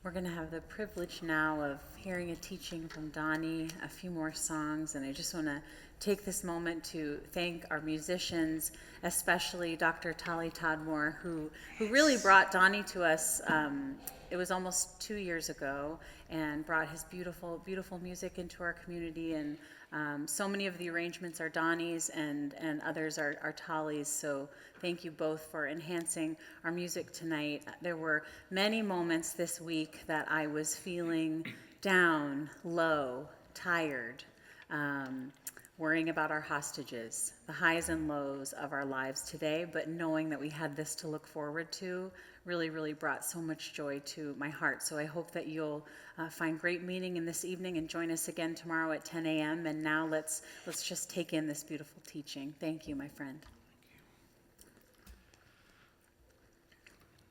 We're going to have the privilege now of hearing a teaching from Danny, a few more songs, and I just want to take this moment to thank our musicians, especially Dr. Tali Tadmore, who really brought Danny to us. It was almost 2 years ago, and brought his beautiful, beautiful music into our community. And so many of the arrangements are Danny's, and others are Tali's. So thank you both for enhancing our music tonight. There were many moments this week that I was feeling down, low, tired, worrying about our hostages, the highs and lows of our lives today, but knowing that we had this to look forward to really, really brought so much joy to my heart. So I hope that you'll find great meaning in this evening and join us again tomorrow at 10 a.m. And now let's just take in this beautiful teaching. Thank you, my friend.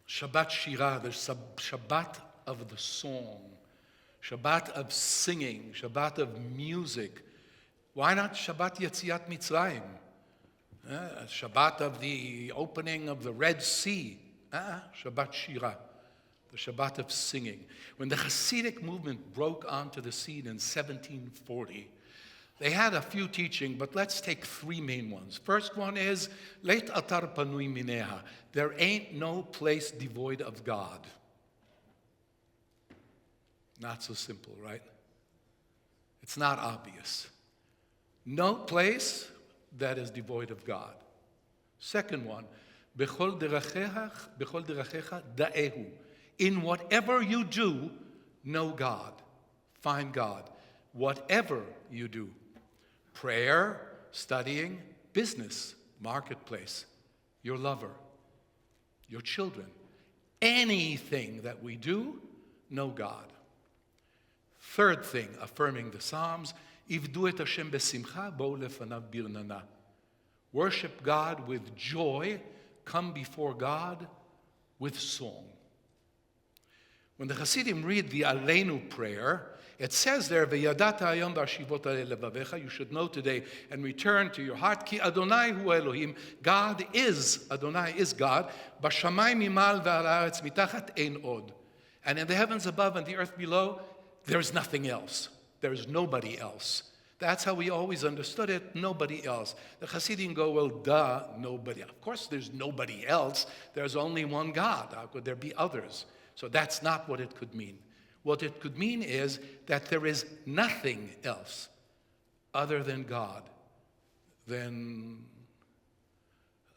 Shabbat Shira, the Shabbat of the song, Shabbat of singing, Shabbat of music. Why not Shabbat Yetziat Mitzrayim? Shabbat of the opening of the Red Sea. Shabbat Shira, the Shabbat of singing. When the Hasidic movement broke onto the scene in 1740, they had a few teaching, but let's take three main ones. First one is, Leit atar panui mineha. There ain't no place devoid of God. Not so simple, right? It's not obvious. No place that is devoid of God. Second one, Bechol derachecha da'ehu. In whatever you do, know God. Find God. Whatever you do. Prayer, studying, business, marketplace, your lover, your children. Anything that we do, know God. Third thing, affirming the Psalms, Ivdu et Hashem besimcha, bo'u lefanav birnana. Worship God with joy, come before God with song. When the Hasidim read the Aleinu prayer, it says there, V'yadata hayom v'ashivot alei levavecha, you should know today and return to your heart, Ki Adonai hu Elohim, God is, Adonai is God, Bashamayim mimal ve'al haaretz mitachat ein od. And in the heavens above and the earth below, there's nothing else. There's nobody else. That's how we always understood it, nobody else. The Hasidim go, well, duh, nobody. Of course there's nobody else. There's only one God. How could there be others? So that's not what it could mean. What it could mean is that there is nothing else other than God. Then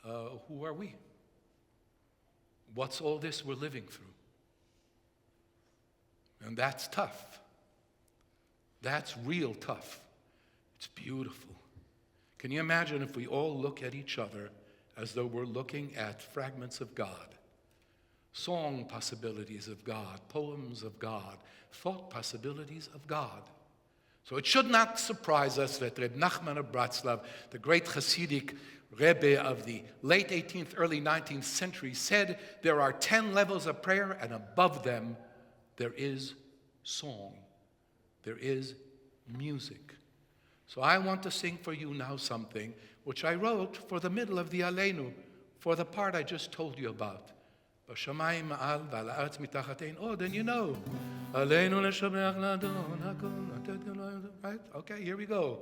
who are we? What's all this we're living through? And that's tough. That's real tough. It's beautiful. Can you imagine if we all look at each other as though we're looking at fragments of God? Song possibilities of God, poems of God, thought possibilities of God. So it should not surprise us that Reb Nachman of Bratslav, the great Hasidic Rebbe of the late 18th, early 19th century, said there are 10 levels of prayer, and above them there is song. There is music. So I want to sing for you now something which I wrote for the middle of the Aleinu, for the part I just told you about. Bashamayim ma'al v'al haaretz mitachat ein od, and you know, Aleinu leshabeach l'Adon hakol, right? Okay, here we go.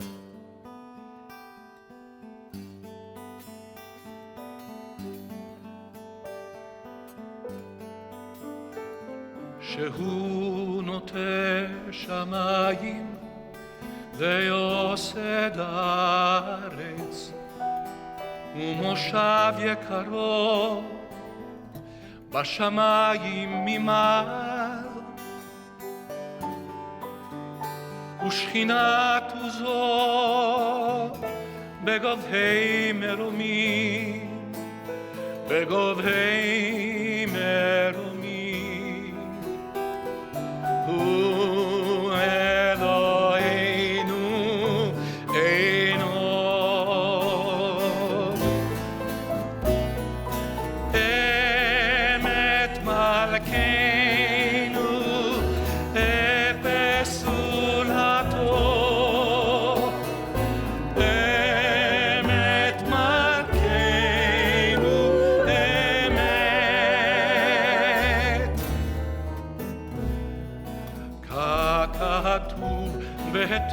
Shehu noteh shamayim ויוסד הארץ ומושב יקרו בשמיים ממעל ושכינת עוזו בגובהי מרומים בגובהי מרומים הוא אלוהינו Ein Od. Emet malkeinu epesul hato. Emet malkeinu emet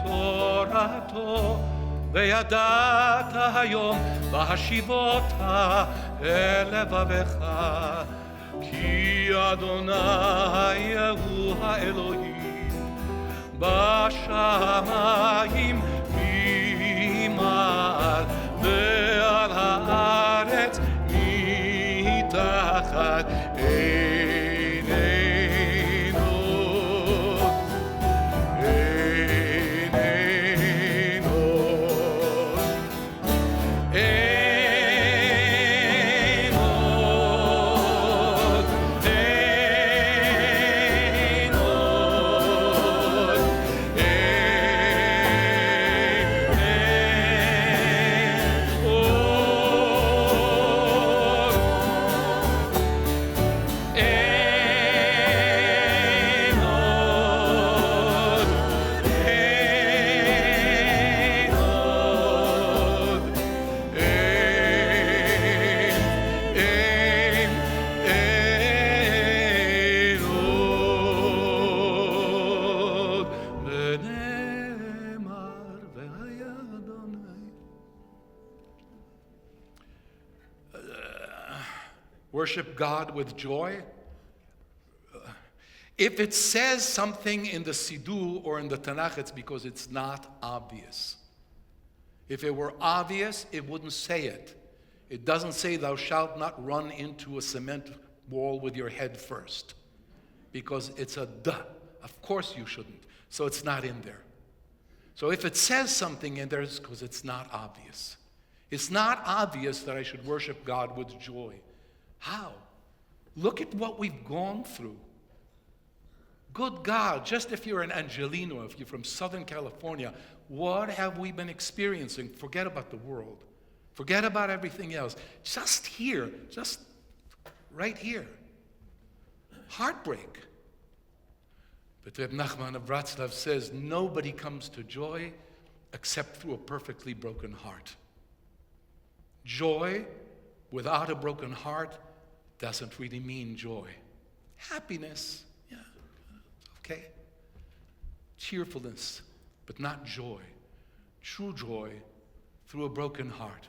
תורתו, וידעת היום להשיבותה אל לבבך, כי אדוני הוא האלוהים בשמיים ממעל ועל הארץ מתחת. Worship God with joy. If it says something in the Siddur or in the Tanakh, it's because it's not obvious. If it were obvious, it wouldn't say it. It doesn't say, thou shalt not run into a cement wall with your head first. Because it's a duh. Of course you shouldn't. So it's not in there. So if it says something in there, it's because it's not obvious. It's not obvious that I should worship God with joy. How? Look at what we've gone through. Good God, just if you're an Angelino, if you're from Southern California, what have we been experiencing? Forget about the world. Forget about everything else. Just here, just right here. Heartbreak. But Reb Nachman of Wroclaw says, nobody comes to joy except through a perfectly broken heart. Joy without a broken heart doesn't really mean joy. Happiness, yeah, okay. Cheerfulness, but not joy. True joy through a broken heart.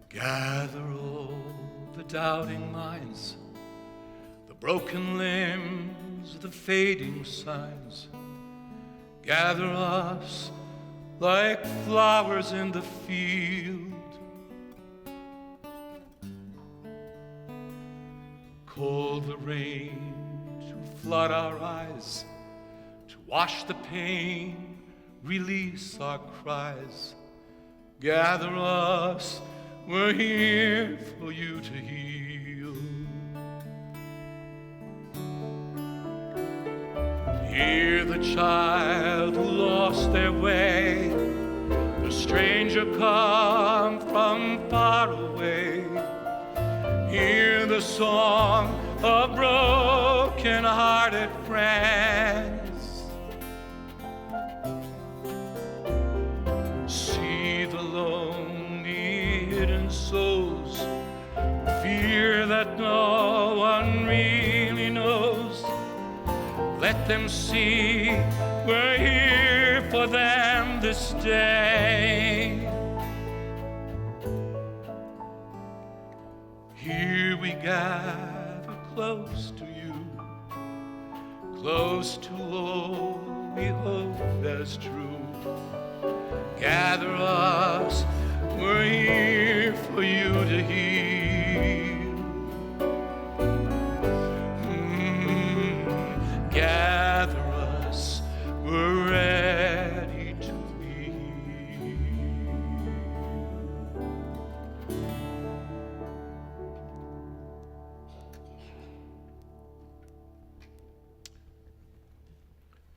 Gather all the doubting minds, the broken limbs, the fading signs. Gather us like flowers in the field. Call the rain to flood our eyes, to wash the pain, release our cries. Gather us, we're here for you to heal. Hear the child who lost their way, the stranger come from far away. Hear the song of broken-hearted friends. See the lonely hidden souls, fear that no one really knows. Let them see we're here for them this day. Here we gather close to you, close to all we hope as true. Gather us, we're here for you to heal. Gather us, we're ready to heal.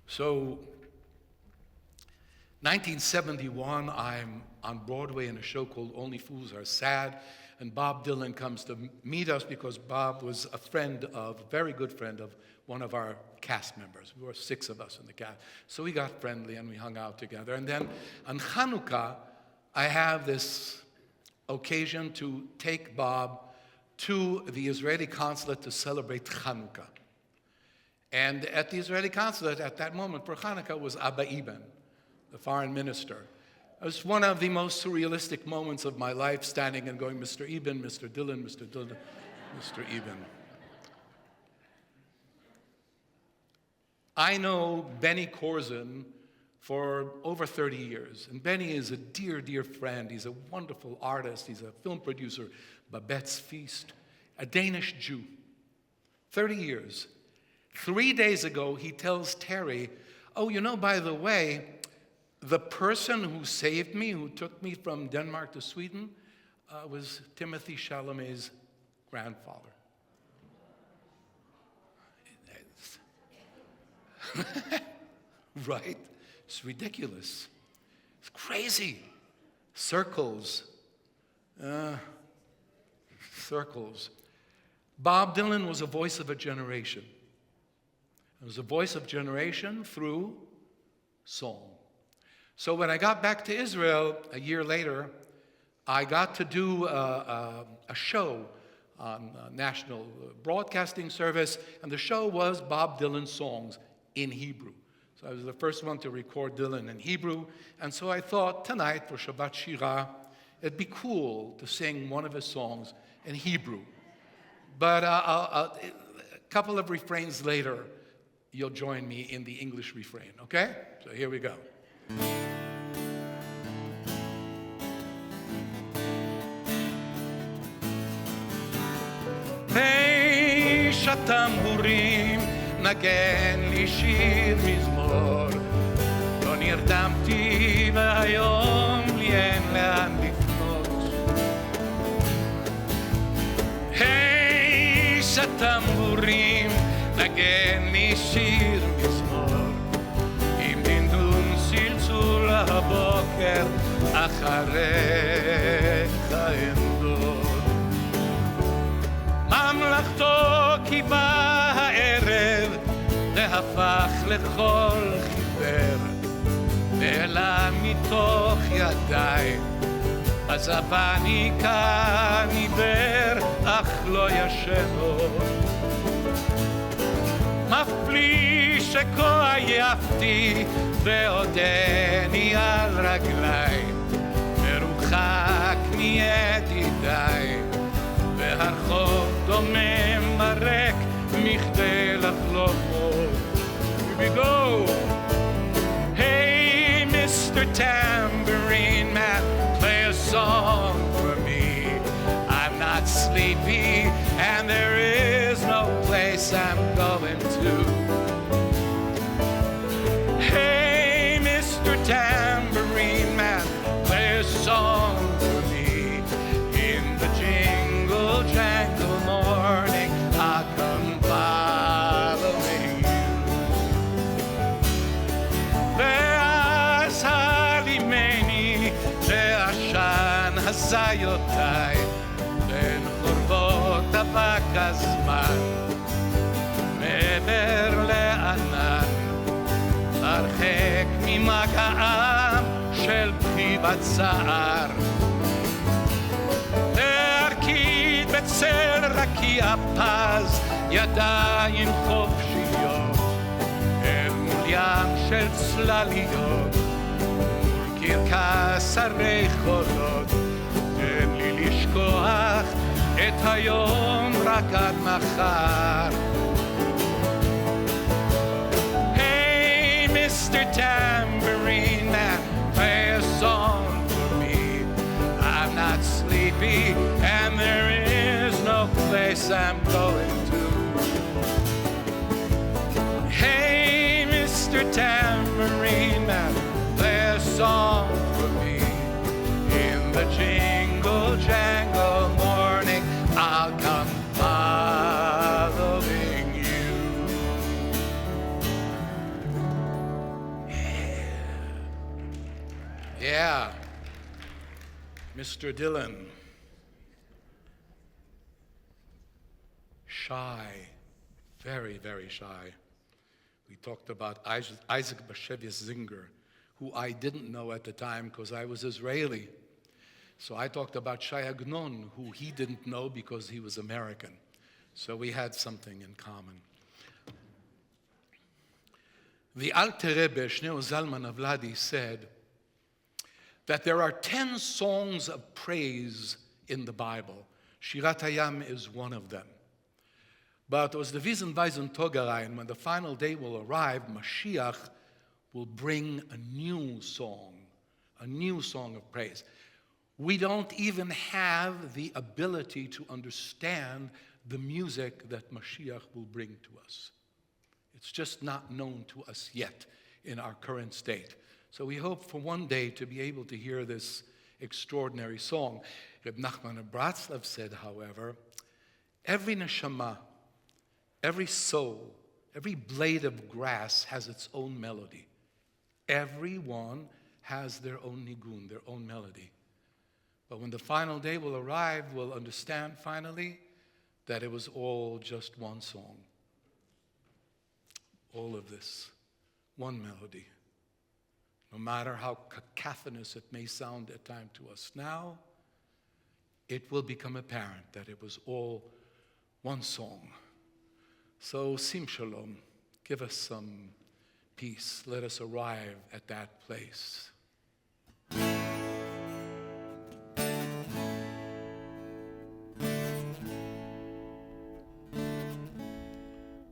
So, 1971, I'm on Broadway in a show called Only Fools Are Sad, and Bob Dylan comes to meet us because Bob was a very good friend of one of our cast members. We were 6 of us in the cast. So we got friendly and we hung out together. And then on Hanukkah, I have this occasion to take Bob to the Israeli consulate to celebrate Hanukkah. And at the Israeli consulate at that moment for Hanukkah was Abba Eban, the foreign minister. It was one of the most surrealistic moments of my life, standing and going, Mr. Eban, Mr. Dylan, Mr. Dylan, Mr. Eban. I know Benny Corzin for over 30 years. And Benny is a dear, dear friend. He's a wonderful artist. He's a film producer, Babette's Feast, a Danish Jew. 30 years. 3 days ago, he tells Terry, oh, by the way, the person who saved me, who took me from Denmark to Sweden, was Timothy Chalamet's grandfather. Right? It's ridiculous. It's crazy. Circles. Circles. Bob Dylan was a voice of a generation. It was a voice of generation through song. So when I got back to Israel a year later, I got to do a show on national broadcasting service, and the show was Bob Dylan songs in Hebrew. So I was the first one to record Dylan in Hebrew, and so I thought tonight for Shabbat Shira, it'd be cool to sing one of his songs in Hebrew. But a couple of refrains later, you'll join me in the English refrain, okay? So here we go. Tambourine נגן לי שיר מזמור לא נרדמתי והיום לי אין לאן לפנות היי שטמבורים נגן לי שיר מזמור עם דינדון צלצול הבוקר אחריך אנדור ממלכתו כי בא הערב והפך לכל חיוור נעלם מתוך ידיים עזבני כאן עיוור אך לא ישן עוד מפליא שכה עייפתי ועודני על רגליים מרוחק מידידיי והרחוב דומם ברק מכדי לחלום עוד. Here we go. Hey, Mr. Tambourine Man, play a song for me. I'm not sleepy and there is no place I'm going to. Hey, Mr. Tambourine Man, play a song for me. In the jangle morning, I'll come following you. ואז הלימני ועשן הזיותיי בין חורבות אבק הזמן מעבר לענן הרחק ממגעם של בכי בצער להרקיד בצל רקיע פז ידיים חופשיות אל מול ים של צלליות מול קרקס הרי חולות תן לי לשכוח את היום רק עד מחר Hey Mr. Tambourine Man play a song for me I'm not sleepy and there is no place I'm going to Hey Mr. Tambourine Man play a song for me in the jingle jangle morning I'll come following you Yeah Mr. Dylan shy, very, very shy. We talked about Isaac Bashevis Zinger, who I didn't know at the time because I was Israeli. So I talked about Shai Agnon, who he didn't know because he was American. So we had something in common. The Alter Rebbe, Shneur Zalman Avladi, said that there are 10 songs of praise in the Bible. Shirat Hayam is one of them. But as the Wiesen Weisen Togerein, when the final day will arrive, Mashiach will bring a new song of praise. We don't even have the ability to understand the music that Mashiach will bring to us. It's just not known to us yet in our current state. So we hope for one day to be able to hear this extraordinary song. Reb Nachman of Bratslav said, however, every neshama, every soul, every blade of grass has its own melody. Everyone has their own nigun, their own melody. But when the final day will arrive, we'll understand finally that it was all just one song. All of this, one melody. No matter how cacophonous it may sound at times to us now, it will become apparent that it was all one song. So, Sim Shalom, give us some peace. Let us arrive at that place.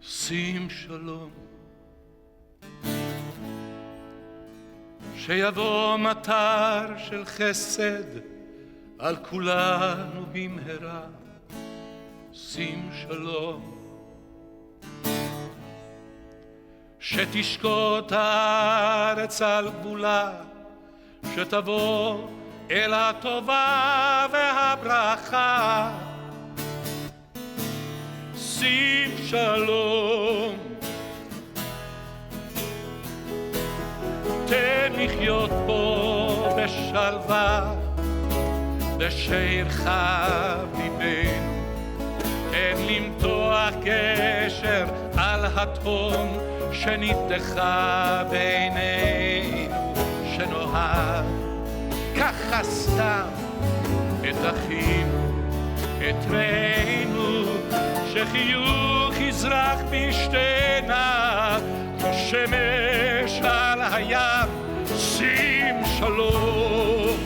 Sim Shalom, שיבוא מטר של חסד על כולנו במהרה. שים שלום, שתשקוט הארץ על גבולה, שתבוא אל הטובה והברכה. שים שלום, תן לחיות פה בשלווה, בשעירך ליבנו, תן למתוח גשר על התהום שנפתחה בינינו, שנאהב ככה סתם את אחינו, את רעינו, שחיוך יזרח בשתנה כמו שמש על הים. שים שלום,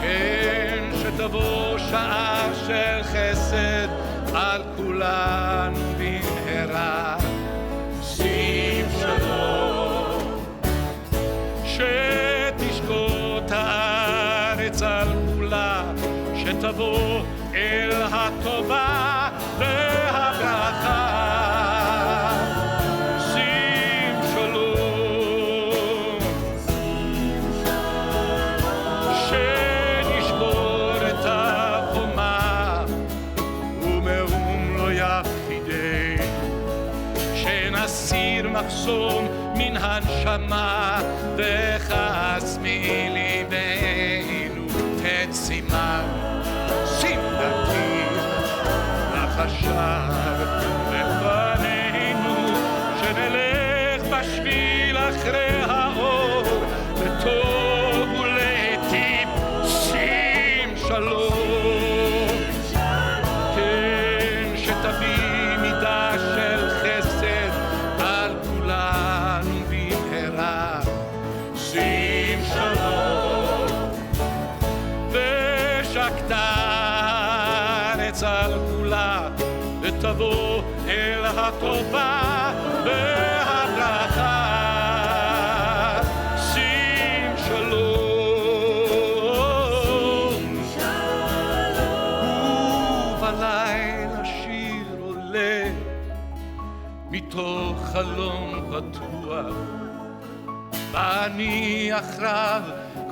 כן, שתבוא שעה של חסד על כולנו במהרה. שים שלום, שתשקוט הארץ על כולה, שתבוא אל הטובה והברכה. שים שלום, שנשבור את החומה ומאום לא יפחידנו, שנסיר מחסום מן הנשמה וכעס מליבנו. תן סימן, שים דתיר לחשב לפנינו, שנלך בשביל אחרי האור לטוב ולהיטיב. שים שלום, כן, שתביא מידה של חסד על כולנו במהרה. שים שלום, ושקטה הארץ על כולה, ותבוא אל הטובה והברכה. שים שלום, ובלילה שיר עולה מתוך חלום פתוח, ואני אחריו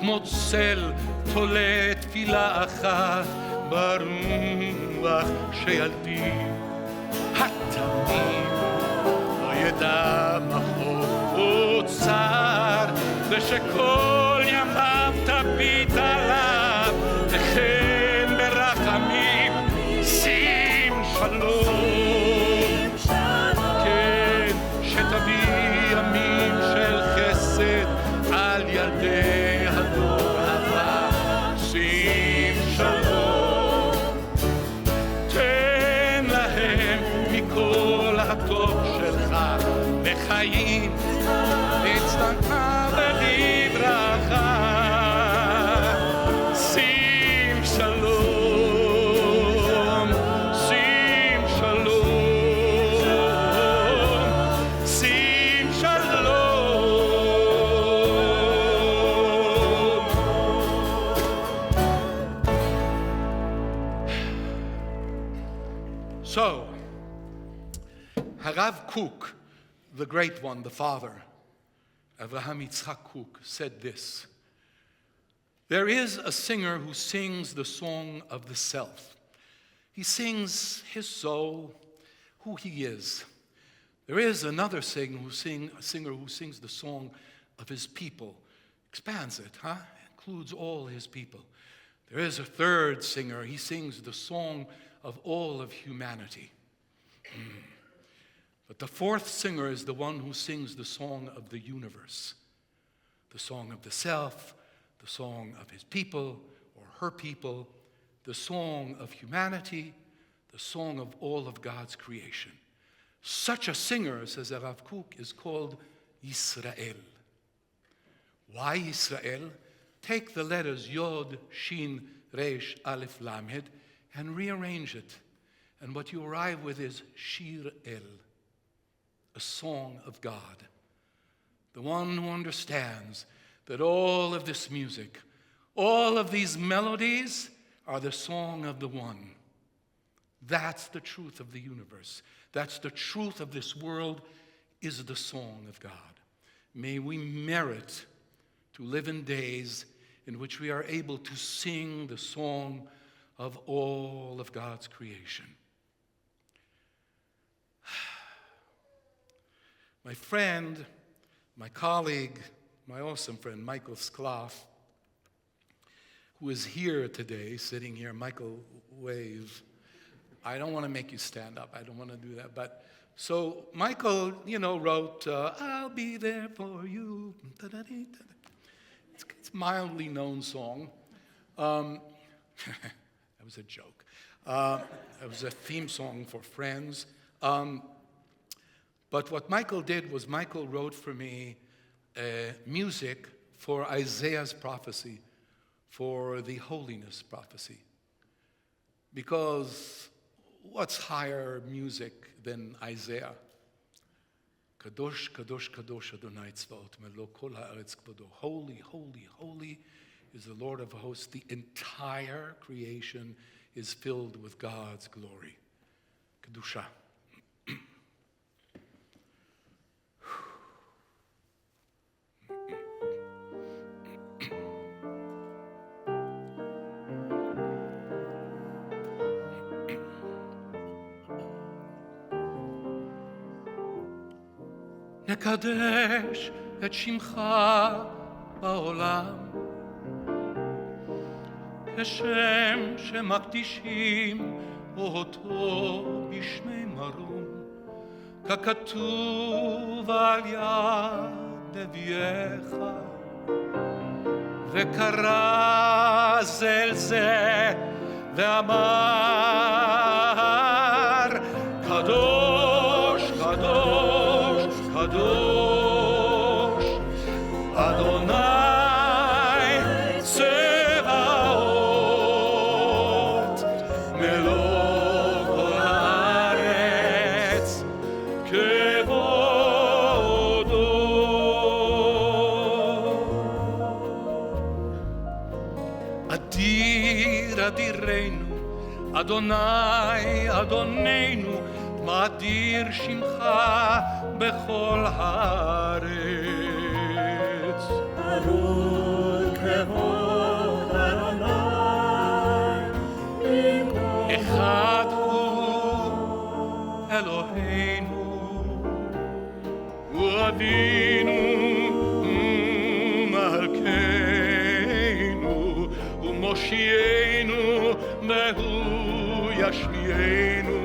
כמו צל תולה תפילה אחת ברוח שילדי התמים לא ידע מחור או צער, ושכל ימיו תביט עליו וכן ברחמים. שים שלום, שלך לחיים לצדקה ולברכה. שים שלום, שים שלום, שים שלום. So, Harav Kook, the great one, the father, Avraham Yitzchak Kook, said this: there is a singer who sings the song of the self. He sings his soul, who he is. There is another singer who sings the song of his people, expands it, includes all his people. There is a third singer, he sings the song of all of humanity. But the fourth singer is the one who sings the song of the universe, the song of the self, the song of his people or her people, the song of humanity, the song of all of God's creation. Such a singer, says Rav Kook, is called Yisrael. Why Yisrael? Take the letters Yod, Shin, Resh, Aleph, Lamed, and rearrange it. And what you arrive with is Shir El, a song of God. The one who understands that all of this music, all of these melodies are the song of the one. That's the truth of the universe. That's the truth of this world, is the song of God. May we merit to live in days in which we are able to sing the song of all of God's creation. My friend, my colleague, my awesome friend, Michael Skloff, who is here today, sitting here. Michael, wave. I don't want to make you stand up. I don't want to do that. But so Michael, wrote, I'll be there for you. It's a mildly known song. That was a joke. It was a theme song for Friends. But what Michael did was Michael wrote for me music for Isaiah's prophecy, for the holiness prophecy. Because what's higher music than Isaiah? Kadosh, Kadosh, Kadosh, Adonai Tzvaot, Melo Kol Haaretz Kvodo. Holy, holy, holy is the Lord of hosts. The entire creation is filled with God's glory. Kedusha. נקדש את שמך בעולם, כשם שמקדישים אותו בשמי מרום, ככתוב על יד נביאך, וקרא זה אל זה ואמר, קדוש, קדוש, קדוש, אדוני צבאות, מלוא כל הארץ כבודו. אדיר אדירנו, אדוני אדוננו, מאדיר שמך בכל הארץ. ברוך כבוד אדוני מכל אחד הוא אלוהינו, הוא אבינו ומלכנו, הוא מושיענו והוא ישמיענו.